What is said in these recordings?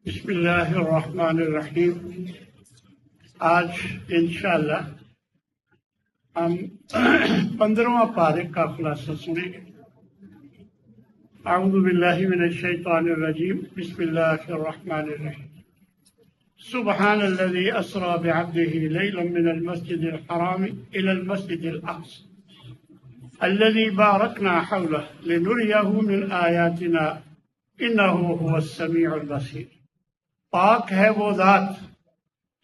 بسم اللہ الرحمن الرحیم۔ آج انشاءاللہ ہم 15واں پارے کا خلاصہ سنیں گے۔ اعوذ باللہ من الشیطان الرجیم، بسم اللہ الرحمن الرحیم۔ سبحان الذي اسرى بعبده ليلا من المسجد الحرام الى المسجد الاقصى الذي باركنا حوله لنريه من آياتنا انه هو السميع البصير۔ پاک ہے وہ ذات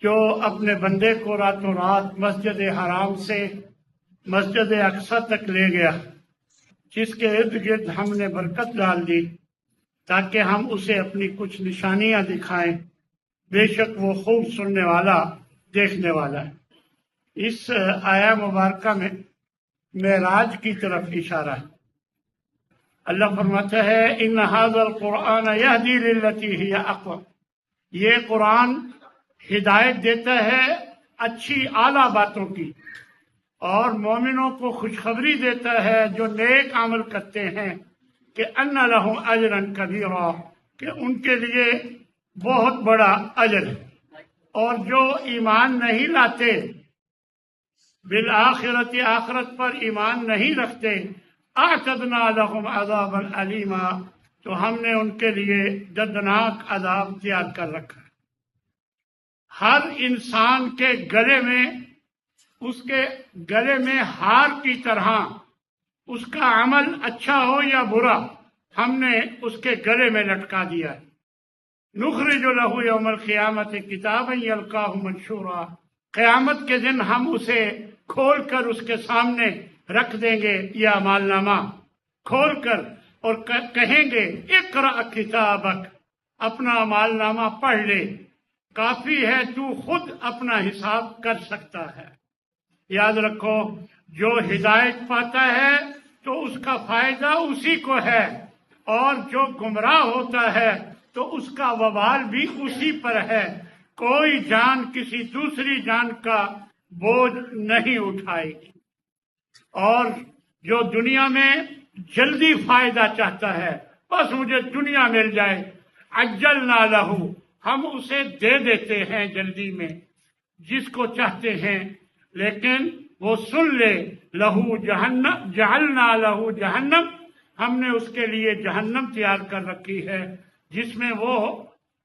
جو اپنے بندے کو راتوں رات مسجد حرام سے مسجد اقصی تک لے گیا، جس کے ارد گرد ہم نے برکت ڈال دی تاکہ ہم اسے اپنی کچھ نشانیاں دکھائیں۔ بے شک وہ خوب سننے والا دیکھنے والا ہے۔ اس آیہ مبارکہ میں معراج کی طرف اشارہ ہے۔ اللہ فرماتا ہے ان ھذا القرآن یہدی للتی ہی اقوم، یہ قرآن ہدایت دیتا ہے اچھی اعلیٰ باتوں کی، اور مومنوں کو خوشخبری دیتا ہے جو نیک عمل کرتے ہیں کہ ان لہم اجرا کبیرا، کہ ان کے لیے بہت بڑا اجر ہے۔ اور جو ایمان نہیں لاتے، بالآخرت آخرت پر ایمان نہیں رکھتے، اعتدنا لہم عذابا علیما، تو ہم نے ان کے لیے دردناک عذاب تیار کر رکھا ہے۔ ہر انسان کے گلے میں، اس کے گلے میں ہار کی طرح، اس کا عمل اچھا ہو یا برا، ہم نے اس کے گلے میں لٹکا دیا ہے۔ نخرج لہ یوم القیامت کتابا یلقاہ منشورا، قیامت کے دن ہم اسے کھول کر اس کے سامنے رکھ دیں گے، یہ اعمال نامہ کھول کر، اور کہیں گے اقرأ کتابک، اپنا اعمال نامہ پڑھ لے، کافی ہے تو خود اپنا حساب کر سکتا ہے۔ یاد رکھو، جو ہدایت پاتا ہے تو اس کا فائدہ اسی کو ہے، اور جو گمراہ ہوتا ہے تو اس کا وبال بھی اسی پر ہے۔ کوئی جان کسی دوسری جان کا بوجھ نہیں اٹھائے گی۔ اور جو دنیا میں جلدی فائدہ چاہتا ہے، بس مجھے دنیا مل جائے، عجلنا لہو، ہم اسے دے دیتے ہیں جلدی میں جس کو چاہتے ہیں، لیکن وہ سن لے، لہو جہنم، جعلنا لہو جہنم، ہم نے اس کے لیے جہنم تیار کر رکھی ہے جس میں وہ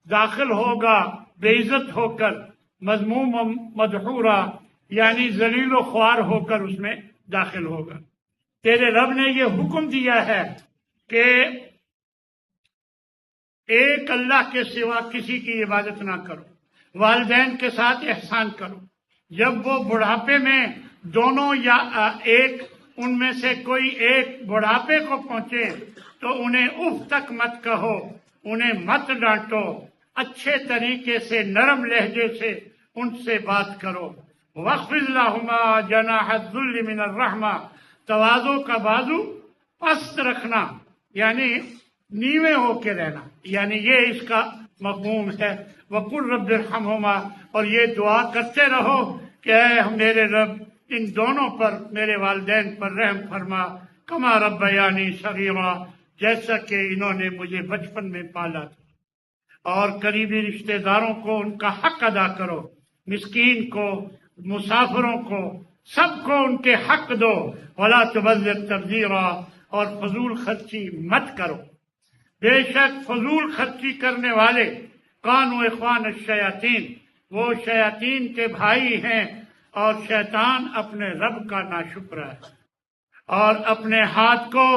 داخل ہوگا بے عزت ہو کر، مذموم و مدحورا، یعنی ذلیل و خوار ہو کر اس میں داخل ہوگا۔ تیرے رب نے یہ حکم دیا ہے کہ ایک اللہ کے سوا کسی کی عبادت نہ کرو، والدین کے ساتھ احسان کرو۔ جب وہ بڑھاپے میں دونوں یا ایک ان میں سے کوئی ایک بڑھاپے کو پہنچے تو انہیں اف تک مت کہو، انہیں مت ڈانٹو، اچھے طریقے سے نرم لہجے سے ان سے بات کرو۔ وَاخْفِضْ لَهُمَا جَنَاحَ الذُّلِّ مِنَ الرَّحْمَةِ، تواضع کا بازو پست رکھنا، یعنی نیوے ہو کے رہنا، یعنی یہ اس کا مفہوم ہے۔ وَقُلْ رَبِّ ارْحَمْهُمَا، اور یہ دعا کرتے رہو کہ اے میرے رب ان دونوں پر، میرے والدین پر رحم فرما، کما ربیانی صغیرا، جیسا کہ انہوں نے مجھے بچپن میں پالا تھا۔ اور قریبی رشتہ داروں کو ان کا حق ادا کرو، مسکین کو، مسافروں کو، سب کو ان کے حق دو۔ ولا تبذر تبذیرا، اور فضول خرچی مت کرو، بے شک فضول خرچی کرنے والے کانوا اخوان الشیاطین، وہ شیاطین کے بھائی ہیں، اور شیطان اپنے رب کا ناشکر ہے۔ اور اپنے ہاتھ کو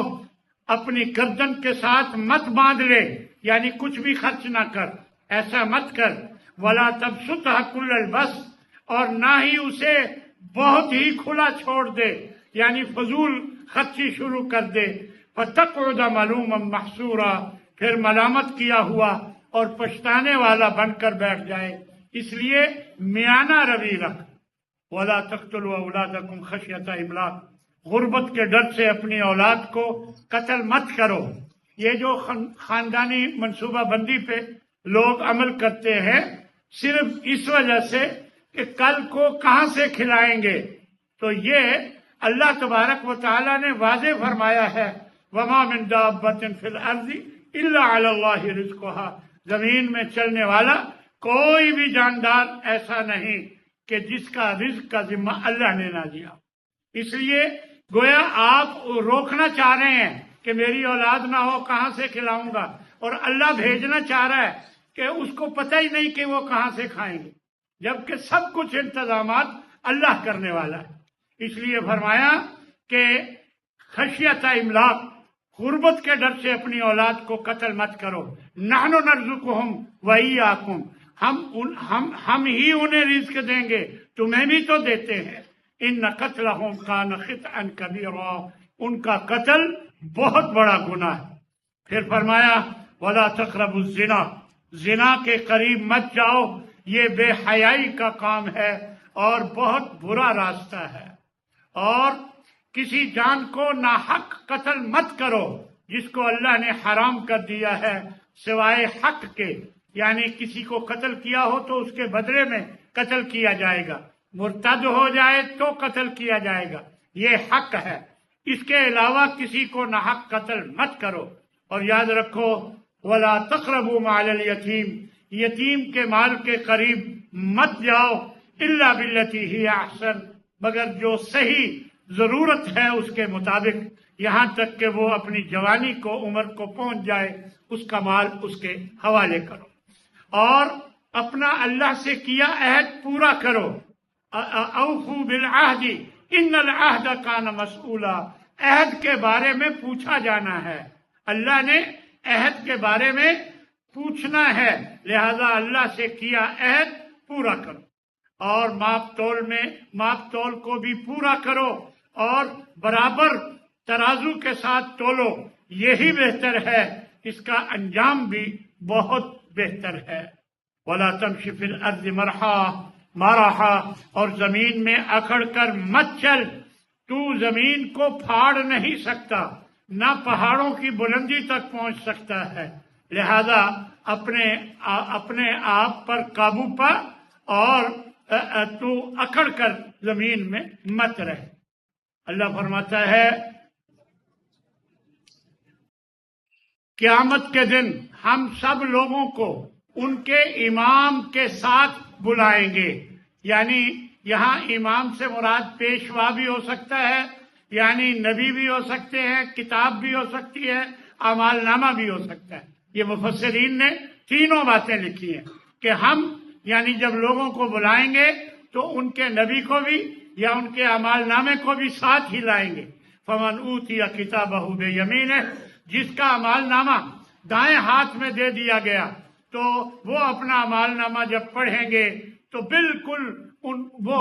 اپنی گردن کے ساتھ مت باندھ لے، یعنی کچھ بھی خرچ نہ کر، ایسا مت کر۔ ولا تبسطها کل البسط، اور نہ ہی اسے بہت ہی کھلا چھوڑ دے، یعنی فضول خرچی شروع کر دے۔ فتقعد ملوما محسورا، پھر ملامت کیا ہوا اور پچھتانے والا بن کر بیٹھ جائے۔ اس لیے میانہ روی رکھ۔ ولا تقتلوا اولادکم خشیۃ املاق، غربت کے ڈر سے اپنی اولاد کو قتل مت کرو۔ یہ جو خاندانی منصوبہ بندی پہ لوگ عمل کرتے ہیں، صرف اس وجہ سے کہ کل کو کہاں سے کھلائیں گے، تو یہ اللہ تبارک و تعالیٰ نے واضح فرمایا ہے وَمَا مِن دَابَّةٍ فِي الْأَرْضِ إِلَّا عَلَى اللَّهِ رِزْقُهَا زمین میں چلنے والا کوئی بھی جاندار ایسا نہیں کہ جس کا رزق کا ذمہ اللہ نے نہ دیا۔ اس لیے گویا آپ روکنا چاہ رہے ہیں کہ میری اولاد نہ ہو، کہاں سے کھلاؤں گا، اور اللہ بھیجنا چاہ رہا ہے کہ اس کو پتہ ہی نہیں کہ وہ کہاں سے کھائیں گے، جبکہ سب کچھ انتظامات اللہ کرنے والا ہے۔ اس لیے فرمایا کہ خشیت املاق، غربت کے ڈر سے اپنی اولاد کو قتل مت کرو۔ نحن نرزقہم وإیاکم، ہم ہی انہیں رزق دیں گے، تمہیں بھی تو دیتے ہیں۔ ان قتلہم کان خطئا کبیرا، ان کا قتل بہت بڑا گناہ ہے۔ پھر فرمایا ولا تقربوا الزنا، زنا کے قریب مت جاؤ، یہ بے حیائی کا کام ہے اور بہت برا راستہ ہے۔ اور کسی جان کو ناحق قتل مت کرو جس کو اللہ نے حرام کر دیا ہے سوائے حق کے، یعنی کسی کو قتل کیا ہو تو اس کے بدلے میں قتل کیا جائے گا، مرتد ہو جائے تو قتل کیا جائے گا، یہ حق ہے۔ اس کے علاوہ کسی کو ناحق قتل مت کرو۔ اور یاد رکھو ولا تقربوا مال الیتیم، یتیم کے مال کے قریب مت جاؤ الا باللتی ہی احسن، مگر جو صحیح ضرورت ہے اس کے مطابق، یہاں تک کہ وہ اپنی جوانی کو عمر کو پہنچ جائے، اس کا مال اس کے حوالے کرو۔ اور اپنا اللہ سے کیا عہد پورا کرو، اوفوا بالعہد ان العہد کان مسئولا، عہد کے بارے میں پوچھا جانا ہے، اللہ نے عہد کے بارے میں پوچھنا ہے، لہذا اللہ سے کیا عہد پورا کرو۔ اور ماپ تول کو بھی پورا کرو اور برابر ترازو کے ساتھ تولو، یہی بہتر ہے، اس کا انجام بھی بہت بہتر ہے۔ ولا تمشی فی الارض مرحا، اور زمین میں اکڑ کر مت چل، تو زمین کو پھاڑ نہیں سکتا، نہ پہاڑوں کی بلندی تک پہنچ سکتا ہے، لہذا اپنے آپ پر قابو پا اور تو اکڑ کر زمین میں مت رہ۔ اللہ فرماتا ہے قیامت کے دن ہم سب لوگوں کو ان کے امام کے ساتھ بلائیں گے، یعنی یہاں امام سے مراد پیشوا بھی ہو سکتا ہے، یعنی نبی بھی ہو سکتے ہیں، کتاب بھی ہو سکتی ہے، اعمال نامہ بھی ہو سکتا ہے۔ یہ مفسرین نے تینوں باتیں لکھی ہیں کہ ہم یعنی جب لوگوں کو بلائیں گے تو ان کے نبی کو بھی یا ان کے اعمال نامے کو بھی ساتھ ہی لائیں گے۔ فمن اوتی کتابہ بیمینہ، جس کا اعمال نامہ دائیں ہاتھ میں دے دیا گیا تو وہ اپنا اعمال نامہ جب پڑھیں گے تو بالکل وہ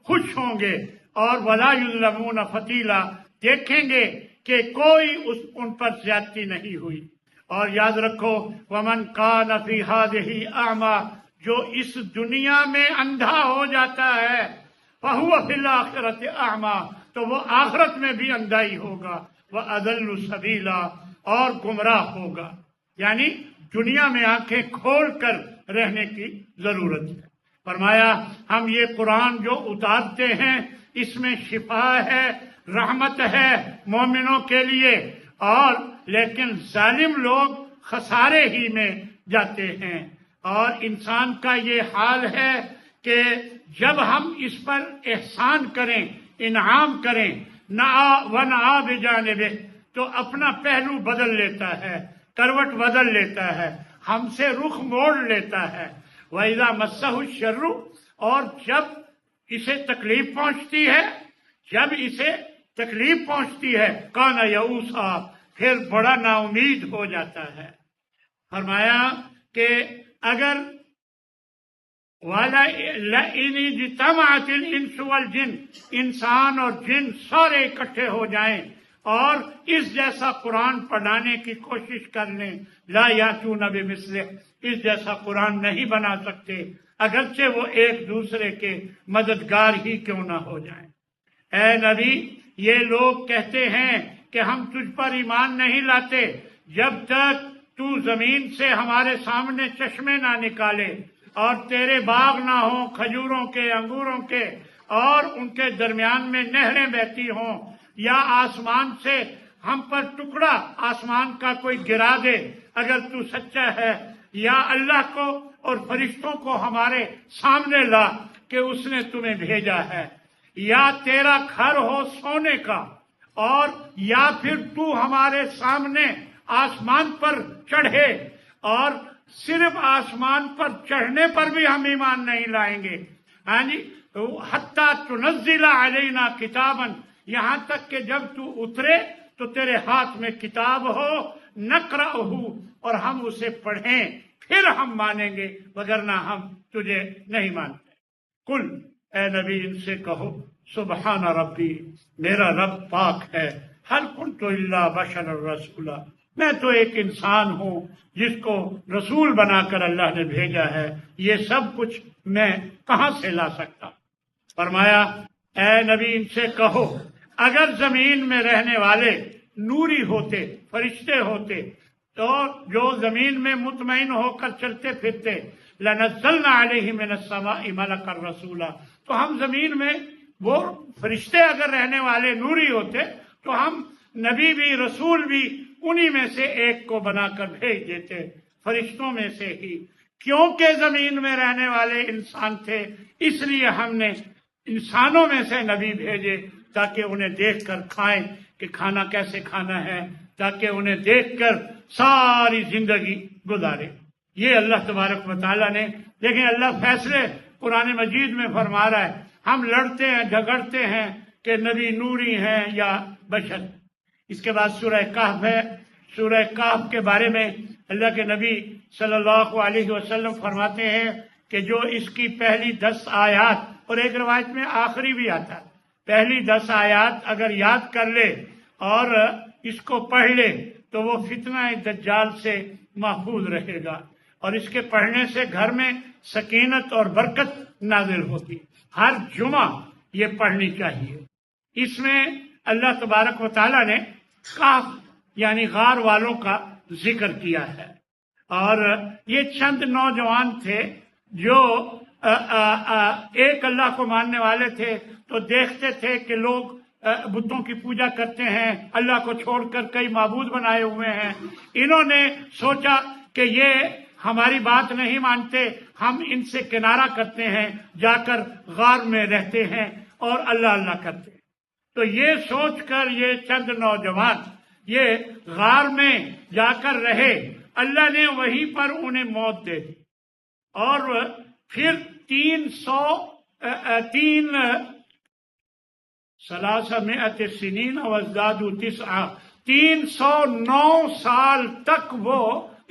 خوش ہوں گے، اور ولا یظلمون فتیلا، دیکھیں گے کہ کوئی ان پر زیادتی نہیں ہوئی۔ اور یاد رکھو ومن کان فی ہذہ اعمی، جو اس دنیا میں اندھا ہو جاتا ہے، فہو فی الآخرۃ اعمی، تو وہ آخرت میں بھی اندھا ہی ہوگا، وأضل سبیلا، اور گمراہ ہوگا۔ یعنی دنیا میں آنکھیں کھول کر رہنے کی ضرورت ہے۔ فرمایا ہم یہ قرآن جو اتارتے ہیں اس میں شفا ہے، رحمت ہے مومنوں کے لیے، اور لیکن ظالم لوگ خسارے ہی میں جاتے ہیں۔ اور انسان کا یہ حال ہے کہ جب ہم اس پر احسان کریں، انعام کریں، وَنَعَا بِجَانِبِهِ، تو اپنا پہلو بدل لیتا ہے، کروٹ بدل لیتا ہے، ہم سے رخ موڑ لیتا ہے۔ وَإِذَا مَسَّهُ الشَّرُّ، اور جب اسے تکلیف پہنچتی ہے کَانَ یئوسا، پھر بڑا نا امید ہو جاتا ہے۔ فرمایا کہ اگر وَلَئِنِ اجْتَمَعَتِ الْإِنسُ وَالْجِنُّ، انسان اور جن سارے اکٹھے ہو جائیں اور اس جیسا قرآن پڑھانے کی کوشش کر لیں، لا یاتون بمثلہ، اس جیسا قرآن نہیں بنا سکتے، اگرچہ وہ ایک دوسرے کے مددگار ہی کیوں نہ ہو جائیں۔ اے نبی، یہ لوگ کہتے ہیں کہ ہم تجھ پر ایمان نہیں لاتے جب تک تو زمین سے ہمارے سامنے چشمے نہ نکالے اور تیرے باغ نہ ہوں کھجوروں کے، انگوروں کے، اور ان کے درمیان میں نہریں بہتی ہوں، یا آسمان سے ہم پر ٹکڑا آسمان کا کوئی گرا دے اگر تو سچا ہے، یا اللہ کو اور فرشتوں کو ہمارے سامنے لا کہ اس نے تمہیں بھیجا ہے، یا تیرا گھر ہو سونے کا، اور یا پھر تو ہمارے سامنے آسمان پر چڑھے، اور صرف آسمان پر چڑھنے پر بھی ہم ایمان نہیں لائیں گے، ہاں جی، حتیٰ تنزل علینا کتابا، یہاں تک کہ جب تو اترے تو تیرے ہاتھ میں کتاب ہو، نقرأہ، اور ہم اسے پڑھیں، پھر ہم مانیں گے، وگرنہ ہم تجھے نہیں مانتے۔ کل، اے نبی ان سے کہو، سبحان ربی، میرا رب پاک ہے، ہل کنت الا بشر رسولا، میں تو ایک انسان ہوں جس کو رسول بنا کر اللہ نے بھیجا ہے، یہ سب کچھ میں کہاں سے لا سکتا؟ فرمایا، اے نبی ان سے کہو، اگر زمین میں رہنے والے نوری ہوتے، فرشتے ہوتے، تو جو زمین میں مطمئن ہو کر چلتے پھرتے، لنزلنا علیہ من السماء ملکا رسولا، تو ہم زمین میں وہ فرشتے اگر رہنے والے نوری ہوتے تو ہم نبی بھی رسول بھی انہی میں سے ایک کو بنا کر بھیج دیتے، فرشتوں میں سے ہی، کیونکہ زمین میں رہنے والے انسان تھے، اس لیے ہم نے انسانوں میں سے نبی بھیجے تاکہ انہیں دیکھ کر کھائیں کہ کھانا کیسے کھانا ہے، تاکہ انہیں دیکھ کر ساری زندگی گزارے۔ یہ اللہ تبارک و تعالیٰ نے، لیکن اللہ فیصلے قرآن مجید میں فرما رہا ہے، ہم لڑتے ہیں جھگڑتے ہیں کہ نبی نوری ہیں یا بشر۔ اس کے بعد سورہ کہف ہے، سورہ کہف کے بارے میں اللہ کے نبی صلی اللہ علیہ وسلم فرماتے ہیں کہ جو اس کی پہلی 10 آیات، اور ایک روایت میں آخری بھی آتا ہے، پہلی 10 آیات اگر یاد کر لے اور اس کو پڑھ لے تو وہ فتنہ دجال سے محفوظ رہے گا، اور اس کے پڑھنے سے گھر میں سکینت اور برکت نازل ہوتی۔ ہر جمعہ یہ پڑھنی چاہیے۔ اس میں اللہ تبارک و تعالیٰ نے کہف یعنی غار والوں کا ذکر کیا ہے، اور یہ چند نوجوان تھے جو ایک اللہ کو ماننے والے تھے، تو دیکھتے تھے کہ لوگ بتوں کی پوجا کرتے ہیں، اللہ کو چھوڑ کر کئی معبود بنائے ہوئے ہیں۔ انہوں نے سوچا کہ یہ ہماری بات نہیں مانتے، ہم ان سے کنارہ کرتے ہیں، جا کر غار میں رہتے ہیں اور اللہ اللہ کرتے ہیں۔ تو یہ سوچ کر یہ چند نوجوان یہ غار میں جا کر رہے، اللہ نے وہیں پر انہیں موت دے دی، اور پھر 309 سنین وازدادوا 9 309 سال تک وہ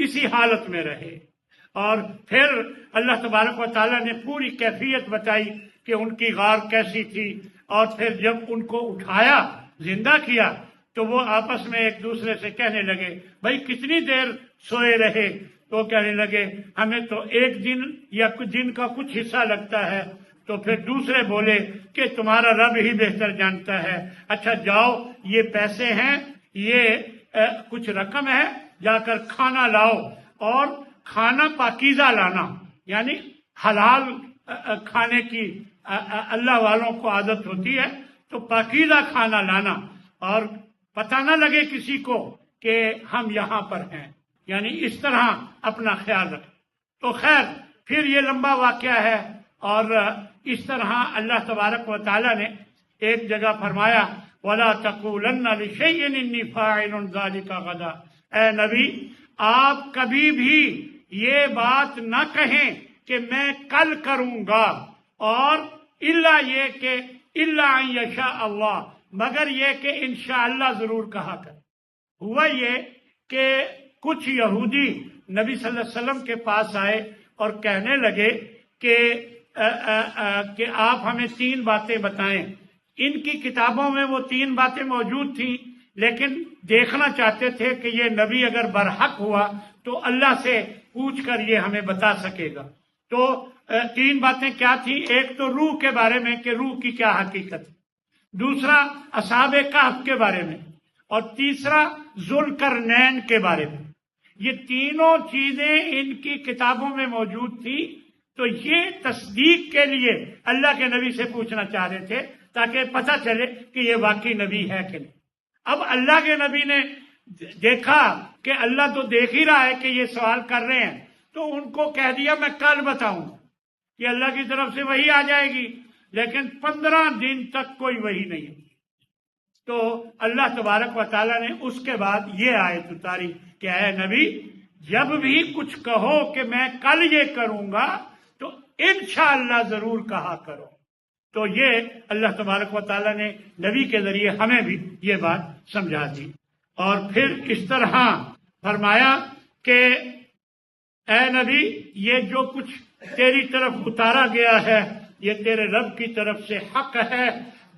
اسی حالت میں رہے، اور پھر اللہ تبارک و تعالیٰ نے پوری کیفیت بتائی کہ ان کی غار کیسی تھی، اور پھر جب ان کو اٹھایا زندہ کیا تو وہ آپس میں ایک دوسرے سے کہنے لگے، بھائی کتنی دیر سوئے رہے؟ تو کہنے لگے ہمیں تو ایک دن یا کچھ دن کا کچھ حصہ لگتا ہے۔ تو پھر دوسرے بولے کہ تمہارا رب ہی بہتر جانتا ہے، اچھا جاؤ یہ پیسے ہیں، یہ کچھ رقم ہے، جا کر کھانا لاؤ، اور کھانا پاکیزہ لانا، یعنی حلال کھانے کی اللہ والوں کو عادت ہوتی ہے، تو پاکیزہ کھانا لانا، اور پتہ نہ لگے کسی کو کہ ہم یہاں پر ہیں، یعنی اس طرح اپنا خیال رکھیں۔ تو خیر پھر یہ لمبا واقعہ ہے، اور اس طرح اللہ تبارک و تعالیٰ نے ایک جگہ فرمایا، وَلَا تَقُولَنَّ لِشَيْءٍ إِنِّي فَاعِلٌ ذَلِكَ غَدًا، اے نبی آپ کبھی بھی یہ بات نہ کہیں کہ میں کل کروں گا، اور الا یہ کہ الا ان یشاء اللہ، مگر یہ کہ انشاءاللہ ضرور کہا کر۔ ہوا یہ کہ کچھ یہودی نبی صلی اللہ علیہ وسلم کے پاس آئے اور کہنے لگے کہ آپ ہمیں 3 باتیں بتائیں۔ ان کی کتابوں میں وہ 3 باتیں موجود تھیں، لیکن دیکھنا چاہتے تھے کہ یہ نبی اگر برحق ہوا تو اللہ سے پوچھ کر یہ ہمیں بتا سکے گا۔ تو 3 باتیں کیا تھیں؟ ایک تو روح کے بارے میں کہ روح کی کیا حقیقت ہے، دوسرا اصحاب کہف کے بارے میں، اور تیسرا ذوالقرنین کے بارے میں۔ یہ تینوں چیزیں ان کی کتابوں میں موجود تھی، تو یہ تصدیق کے لیے اللہ کے نبی سے پوچھنا چاہ رہے تھے تاکہ پتہ چلے کہ یہ واقعی نبی ہے کہ نہیں۔ اب اللہ کے نبی نے دیکھا کہ اللہ تو دیکھ ہی رہا ہے کہ یہ سوال کر رہے ہیں، تو ان کو کہہ دیا میں کل بتاؤں کہ اللہ کی طرف سے وحی آ جائے گی، لیکن 15 دن تک کوئی وحی نہیں ہوئی۔ تو اللہ تبارک و تعالیٰ نے اس کے بعد یہ آیت اتاری کہ اے نبی جب بھی کچھ کہو کہ میں کل یہ کروں گا تو انشاءاللہ ضرور کہا کرو۔ تو یہ اللہ تبارک و تعالیٰ نے نبی کے ذریعے ہمیں بھی یہ بات سمجھا دی، اور پھر اس طرح فرمایا کہ اے نبی یہ جو کچھ تیری طرف اتارا گیا ہے یہ تیرے رب کی طرف سے حق ہے،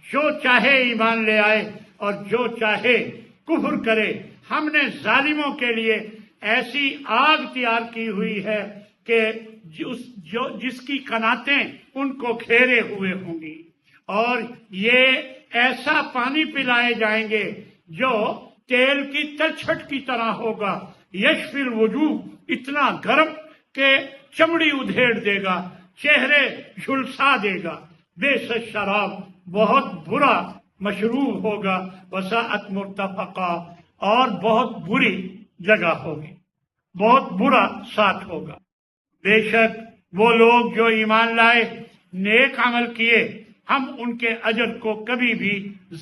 جو چاہے ایمان لے آئے اور جو چاہے کفر کرے۔ ہم نے ظالموں کے لیے ایسی آگ تیار کی ہوئی ہے کہ جس کی قناتیں ان کو گھیرے ہوئے ہوں گی، اور یہ ایسا پانی پلائے جائیں گے جو تیل کی تلچھٹ کی طرح ہوگا، یشفی الوجوہ، اتنا گرم کہ چمڑی ادھیڑ دے گا، چہرے جھلسا دے گا، بئس الشراب، بہت برا مشروب ہوگا، وساءت مرتفقا، اور بہت بری جگہ ہوگی، بہت برا ساتھ ہوگا۔ بے شک وہ لوگ جو ایمان لائے، نیک عمل کیے، ہم ان کے اجر کو کبھی بھی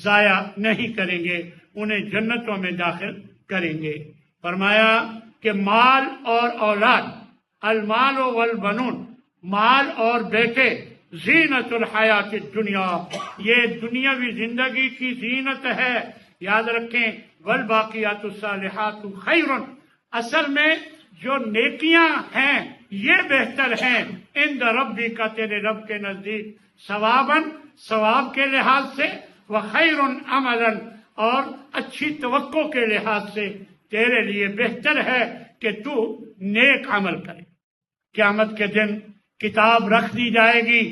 ضائع نہیں کریں گے، انہیں جنتوں میں داخل کریں گے۔ فرمایا کہ مال اور اولاد، المال والبنون، مال اور بیٹے، زینت الحیات الدنیا، یہ دنیاوی زندگی کی زینت ہے۔ یاد رکھیں والباقیات الصالحات خیر، اصل میں جو نیکیاں ہیں یہ بہتر ہیں عند ربی کا، تیرے رب کے نزدیک، ثواباً، ثواب کے لحاظ سے، وخیر عملا، اور اچھی توقع کے لحاظ سے تیرے لیے بہتر ہے کہ تو نیک عمل کرے۔ قیامت کے دن کتاب رکھ دی جائے گی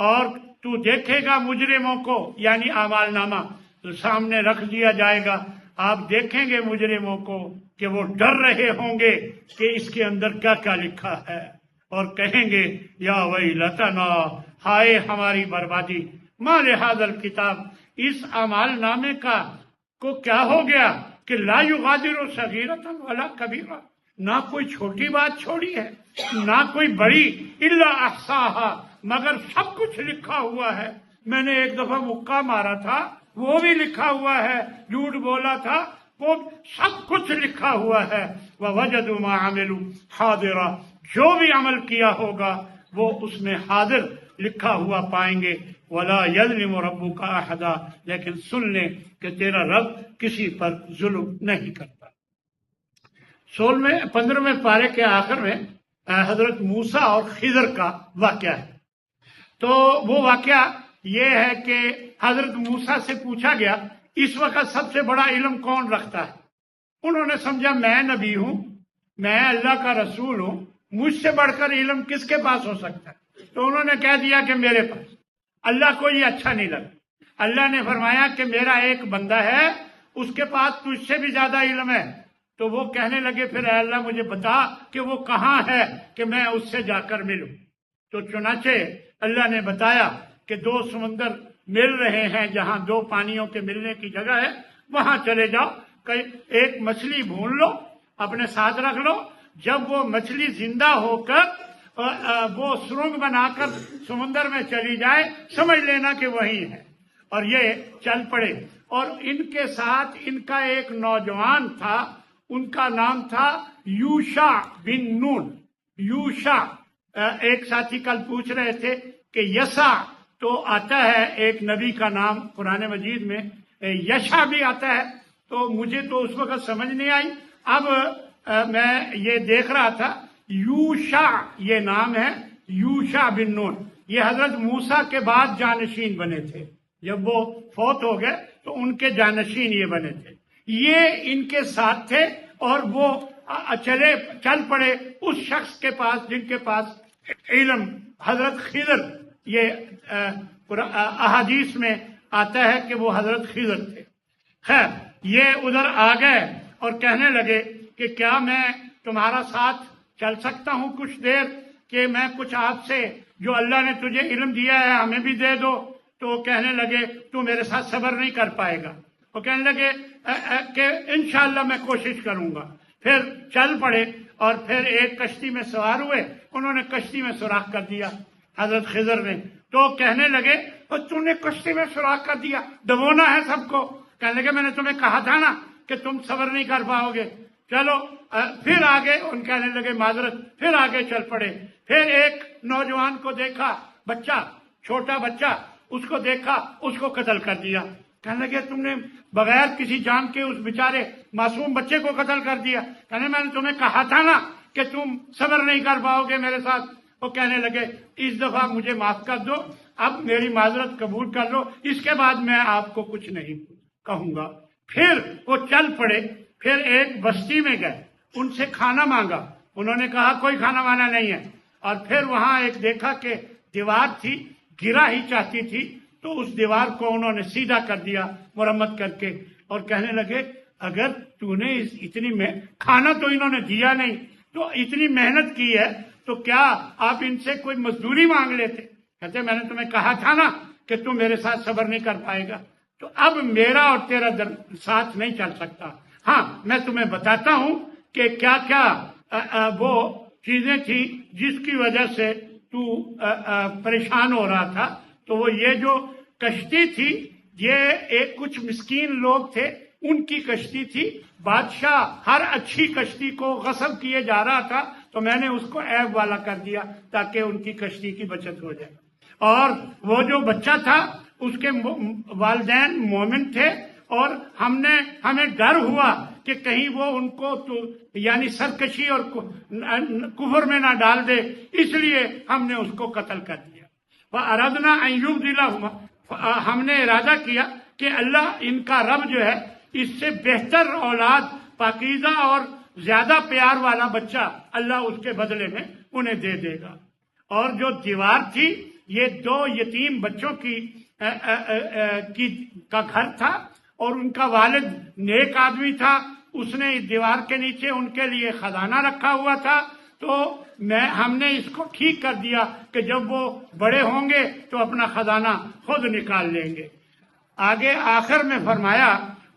اور تو دیکھے گا مجرموں کو، یعنی اعمال نامہ سامنے رکھ دیا جائے گا، آپ دیکھیں گے مجرموں کو کہ وہ ڈر رہے ہوں گے کہ اس کے اندر کیا کیا لکھا ہے، اور کہیں گے یا ویلتنا، ہائے ہماری بربادی، ما لہذا الکتاب، اس اعمال نامے کو کیا ہو گیا کہ لا یغادر صغیرۃ ولا کبیرہ، نہ کوئی چھوٹی بات چھوڑی ہے نہ کوئی بڑی، الا احصاہا، مگر سب کچھ لکھا ہوا ہے۔ میں نے ایک دفعہ مکہ مارا تھا، وہ بھی لکھا ہوا ہے، جھوٹ بولا تھا، وہ سب کچھ لکھا ہوا ہے۔ وَوَجَدُوا مَا عَمِلُوا حَاضِرًا، جو بھی عمل کیا ہوگا وہ اس میں حاضر لکھا ہوا پائیں گے۔ وَلَا يَظْلِمُ رَبُّكَ أَحَدًا، لیکن سن لیں کہ تیرا رب کسی پر ظلم نہیں کرتا۔ 15ویں پارے کے آخر میں حضرت موسیٰ اور خضر کا واقعہ ہے۔ تو وہ واقعہ یہ ہے کہ حضرت موسیٰ سے پوچھا گیا اس وقت سب سے بڑا علم کون رکھتا ہے؟ انہوں نے سمجھا میں نبی ہوں، میں اللہ کا رسول ہوں، مجھ سے بڑھ کر علم کس کے پاس ہو سکتا ہے؟ تو انہوں نے کہہ دیا کہ میرے پاس۔ اللہ کو یہ اچھا نہیں لگا۔ اللہ نے فرمایا کہ میرا ایک بندہ ہے، اس کے پاس تجھ سے بھی زیادہ علم ہے۔ تو وہ کہنے لگے پھر اے اللہ مجھے بتا کہ وہ کہاں ہے کہ میں اس سے جا کر ملوں۔ تو چنانچہ اللہ نے بتایا کہ 2 سمندر مل رہے ہیں، جہاں 2 پانیوں کے ملنے کی جگہ ہے، وہاں چلے جاؤ، ایک مچھلی بھون لو، اپنے ساتھ رکھ لو، جب وہ مچھلی زندہ ہو کر وہ سرنگ بنا کر سمندر میں چلی جائے، سمجھ لینا کہ وہی ہے۔ اور یہ چل پڑے، اور ان کے ساتھ ان کا ایک نوجوان تھا، ان کا نام تھا یوشع بن نون۔ یوشع، ایک ساتھی کل پوچھ رہے تھے کہ یسع تو آتا ہے ایک نبی کا نام قرآن مجید میں، یشع بھی آتا ہے، تو مجھے تو اس وقت سمجھ نہیں آئی۔ اب میں یہ دیکھ رہا تھا، یوشع یہ نام ہے، یوشع بن نون، یہ حضرت موسیٰ کے بعد جانشین بنے تھے، جب وہ فوت ہو گئے تو ان کے جانشین یہ بنے تھے۔ یہ ان کے ساتھ تھے اور وہ چل پڑے اس شخص کے پاس جن کے پاس علم، حضرت خضر، یہ احادیث میں آتا ہے کہ وہ حضرت خضر تھے۔ خیر، یہ ادھر آ گئے اور کہنے لگے کہ کیا میں تمہارا ساتھ چل سکتا ہوں کچھ دیر، کہ میں کچھ آپ سے جو اللہ نے تجھے علم دیا ہے ہمیں بھی دے دو۔ تو کہنے لگے تو میرے ساتھ صبر نہیں کر پائے گا۔ وہ کہنے لگے کہ انشاءاللہ میں کوشش کروں گا۔ پھر چل پڑے اور پھر ایک کشتی میں سوار ہوئے، انہوں نے کشتی میں سوراخ کر دیا حضرت خضر نے، تو کہنے لگے تم نے کشتی میں سوراخ کر دیا، ڈبونا ہے سب کو۔ کہنے لگے میں نے تمہیں کہا تھا نا کہ تم صبر نہیں کر پاؤ گے، چلو پھر آگے ان کہنے لگے معذرت، پھر آگے چل پڑے۔ پھر ایک نوجوان کو دیکھا، بچہ، چھوٹا بچہ، اس کو دیکھا، اس کو قتل کر دیا۔ کہنے لگے تم نے بغیر کسی جان کے اس بیچارے معصوم بچے کو قتل کر دیا۔ کہنے میں نے تمہیں کہا تھا نا کہ تم صبر نہیں کر پاؤ گے میرے ساتھ۔ وہ کہنے لگے اس دفعہ مجھے معاف کر دو، اب میری معذرت قبول کر لو، اس کے بعد میں آپ کو کچھ نہیں کہوں گا۔ پھر وہ چل پڑے، پھر ایک بستی میں گئے، ان سے کھانا مانگا، انہوں نے کہا کوئی کھانا وانا نہیں ہے۔ اور پھر وہاں ایک دیکھا کہ دیوار تھی، گرا ہی چاہتی تھی، تو اس دیوار کو انہوں نے سیدھا کر دیا مرمت کر کے، اور کہنے لگے اگر تو نے اتنی کھانا تو انہوں نے دیا نہیں، تو اتنی محنت کی ہے تو کیا آپ ان سے کوئی مزدوری مانگ لیتے؟ کہتے میں نے تمہیں کہا تھا نا کہ تم میرے ساتھ صبر نہیں کر پائے گا، تو اب میرا اور تیرا ساتھ نہیں چل سکتا۔ ہاں میں تمہیں بتاتا ہوں کہ کیا کیا وہ چیزیں تھی جس کی وجہ سے تو پریشان ہو رہا تھا۔ تو وہ یہ جو کشتی تھی، یہ ایک کچھ مسکین لوگ تھے، ان کی کشتی تھی، بادشاہ ہر اچھی کشتی کو غصب کیے جا رہا تھا، تو میں نے اس کو عیب والا کر دیا تاکہ ان کی کشتی کی بچت ہو جائے۔ اور وہ جو بچہ تھا اس کے والدین مومن تھے، اور ہمیں ڈر ہوا کہ کہیں وہ ان کو یعنی سرکشی اور کفر میں نہ ڈال دے، اس لیے ہم نے اس کو قتل کر دیا۔ وَأَرَدْنَا أَن يُبْدِلَهُمَا، ہم نے ارادہ کیا کہ اللہ ان کا رب جو ہے اس سے بہتر اولاد، پاکیزہ اور زیادہ پیار والا بچہ اللہ اس کے بدلے میں انہیں دے دے گا۔ اور جو دیوار تھی یہ دو یتیم بچوں کا گھر تھا، اور ان کا والد نیک آدمی تھا، اس نے اس دیوار کے نیچے ان کے لیے خزانہ رکھا ہوا تھا، تو ہم نے اس کو ٹھیک کر دیا کہ جب وہ بڑے ہوں گے تو اپنا خزانہ خود نکال لیں گے۔ آگے آخر میں فرمایا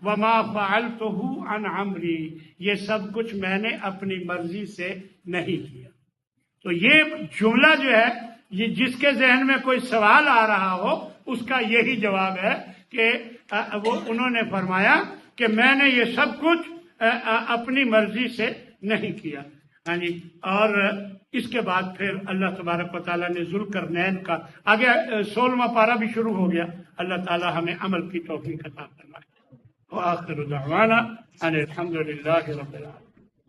وَمَا فَعَلْتُهُ عَنْ عَمْرِي، یہ سب کچھ میں نے اپنی مرضی سے نہیں کیا۔ تو یہ جملہ جو ہے، یہ جس کے ذہن میں کوئی سوال آ رہا ہو اس کا یہی جواب ہے کہ وہ انہوں نے فرمایا کہ میں نے یہ سب کچھ اپنی مرضی سے نہیں کیا۔ اور اس کے بعد پھر اللہ تبارک و تعالیٰ نے ذوالقرنین کا آگے 16واں پارہ بھی شروع ہو گیا۔ اللہ تعالیٰ ہمیں عمل کی توفیق عطا فرمائے۔ وآخر دعوانا ان الحمد للہ رب العالمین۔